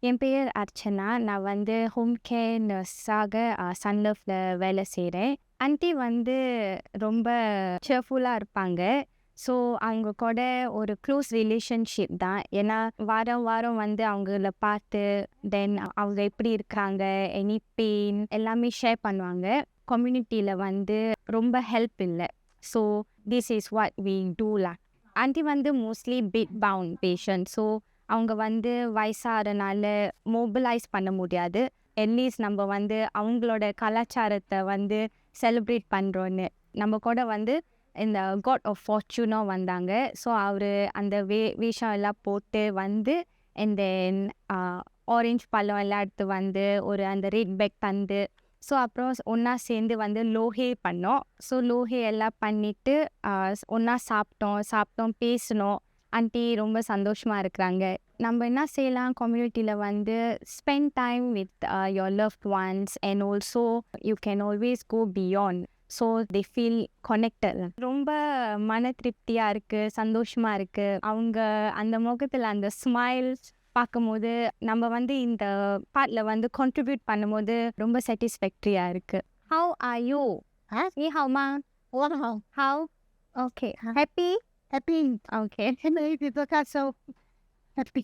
என் பெயர் அர்ச்சனா. நான் வந்து ஹோம் கேர் நர்ஸாக சன்லவ்ல வேலை செய்கிறேன். ஆன்ட்டி வந்து ரொம்ப சேர்ஃபுல்லாக இருப்பாங்க. ஸோ அவங்க கூட ஒரு க்ளோஸ் ரிலேஷன்ஷிப் தான். ஏன்னா வாரம் வாரம் வந்து அவங்கள பார்த்து தென் அவங்க எப்படி இருக்கிறாங்க, எனி பெயின் எல்லாமே ஷேர் பண்ணுவாங்க. கம்யூனிட்டியில் வந்து ரொம்ப ஹெல்ப் இல்லை. So this is what we டூலாம். ஆன்ட்டி வந்து mostly bed bound patient. So அவங்க வந்து வயசாகிறனால மொபிலைஸ் பண்ண முடியாது. அட்லீஸ்ட் நம்ம வந்து அவங்களோட கலாச்சாரத்தை வந்து செலிப்ரேட் பண்ணுறோன்னு நம்ம கூட வந்து இந்த காட் ஆஃப் ஃபார்ச்சூனாக வந்தாங்க. ஸோ அவர் அந்த வேஷம் எல்லாம் போட்டு வந்து அண்ட் தென் ஆரஞ்சு பழம் எல்லாம் எடுத்து வந்து ஒரு அந்த ரெட் பேக் தந்து ஸோ அப்புறம் ஒன்றா சேர்ந்து வந்து லோஹே பண்ணோம். ஸோ லோஹே எல்லாம் பண்ணிவிட்டு ஒன்றா சாப்பிட்டோம் பேசினோம். ஆன்ட்டி ரொம்ப சந்தோஷமாக இருக்கிறாங்க. நம்ம என்ன செய்யலாம் கம்யூனிட்டியில் வந்து spend time with your loved ones and also you can always go beyond. So they feel connected. ரொம்ப மன திருப்தியாக இருக்குது, சந்தோஷமாக இருக்குது. அவங்க அந்த முகத்தில் அந்த ஸ்மைல்ஸ் பார்க்கும்போது நம்ம வந்து இந்த பார்ட்டில் வந்து கான்ட்ரிபியூட் பண்ணும்போது ரொம்ப சாட்டிஸ்ஃபேக்டரியாக இருக்குது. How are you? நீ ஹவ்மா? How? Okay. Happy? Happy. Okay. And I did the cat so happy.